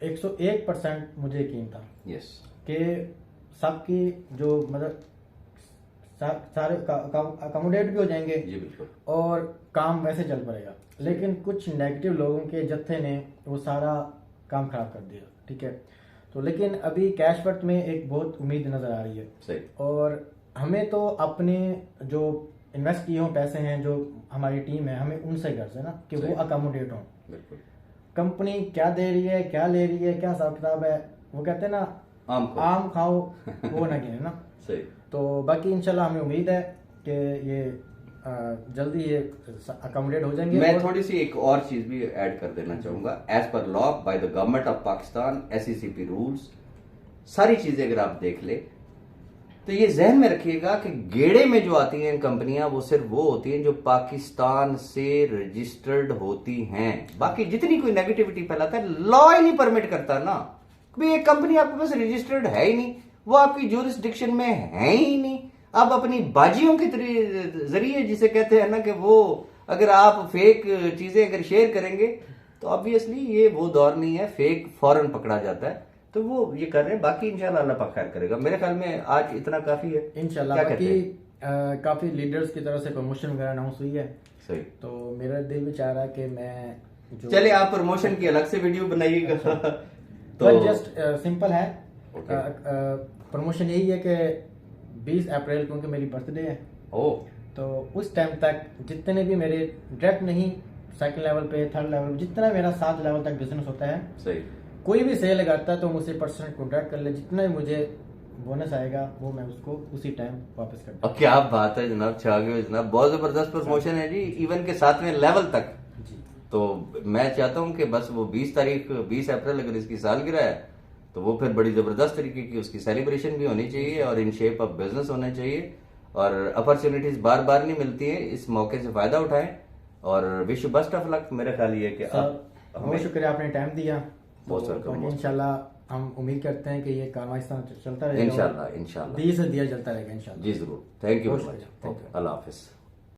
101% मुझे यकीन था कि सबकी जो मतलब सारे अकोमोडेट भी हो जाएंगे जी बिल्कुल, और काम वैसे चल पड़ेगा, लेकिन कुछ नेगेटिव लोगों के जत्थे ने वो सारा काम खराब कर दिया। ठीक है, तो लेकिन अभी कैशवर्क में एक बहुत उम्मीद नजर आ रही है सही। और हमें तो अपने जो इन्वेस्ट किए हों पैसे हैं, जो हमारी टीम है, हमें उनसे गर्ज है ना कि वो अकोमोडेट हों। बिल्कुल, कंपनी क्या दे रही है, क्या ले रही है, क्या हिसाब किताब है, वो कहते हैं ना आम खाओ वो ना गिने ना। सही। तो बाकी इंशाल्लाह हमें उम्मीद है कि ये जल्दी ये अकोमोडेट हो जाएंगे। मैं थोड़ी सी एक और चीज भी ऐड कर देना चाहूंगा। As per law by the government of Pakistan, SECP rules, सारी चीजें अगर आप देख ले तो ये जहन में रखिएगा कि गेड़े में जो आती हैं कंपनियां वो सिर्फ वो होती हैं जो पाकिस्तान से रजिस्टर्ड होती हैं। बाकी जितनी कोई नेगेटिविटी फैलाता है, लॉ ही नहीं परमिट करता ना। भाई एक कंपनी आपके पास रजिस्टर्ड है ही नहीं, वो आपकी ज्यूरिसडिक्शन में है ही नहीं। आप अपनी बाजियों के जरिए, जिसे कहते हैं ना कि वो अगर आप फेक चीजें अगर शेयर करेंगे तो ऑब्वियसली ये वो दौर नहीं है, फेक फौरन पकड़ा जाता है। तो वो ये कर रहे हैं। बाकी इंशाल्लाह अल्लाह पाक खैर करेगा। मेरे ख्याल में आज इतना काफी है इंशाल्लाह। बाकी काफी लीडर्स की तरफ से प्रमोशन वगैरह अनाउंस हुई है। सही। तो मेरा दिल भी चाह रहा है कि मैं जो चले आप प्रमोशन की अलग से वीडियो बनाइएगा। तो जस्ट सिंपल है। प्रमोशन यही है कि 20 अप्रैल क्योंकि मेरी बर्थडे है, तो उस टाइम तक जितने भी मेरे डायरेक्ट नहीं, सेकंड लेवल पे, थर्ड लेवल, जितना मेरा 7 लेवल तक बिजनेस होता है, सही, कोई भी सेल लगाता है तो मुझसे % कॉन्ट्रैक्ट कर ले, जितना भी मुझे बोनस आएगा वो मैं उसको उसी टाइम वापस कर दूं। क्या बात है जनाब, छा गए जनाब, बहुत जबरदस्त प्रमोशन है जी, इवन के 7वें लेवल तक जी। तो मैं चाहता हूं कि बस वो 20 अप्रैल अगर इसकी सालगिरह है तो वो फिर बड़ी जबरदस्त तरीके की उसकी सेलिब्रेशन भी होनी चाहिए और इन शेप ऑफ बिजनेस होना चाहिए। और अपॉर्चुनिटीज बार बार नहीं मिलती है, इस मौके से फायदा उठाएं और विश बेस्ट ऑफ लक। मेरा ख्याल ये है कि बहुत शुक्रिया आपने टाइम दिया। बहुत वेलकम। इंशाल्लाह हम उम्मीद करते हैं कि ये काम इस तरह चलता रहेगा। इंशाल्लाह दिया से दिया चलता रहेगा इंशाल्लाह। जी जरूर। Thank you very much. Allah Hafiz.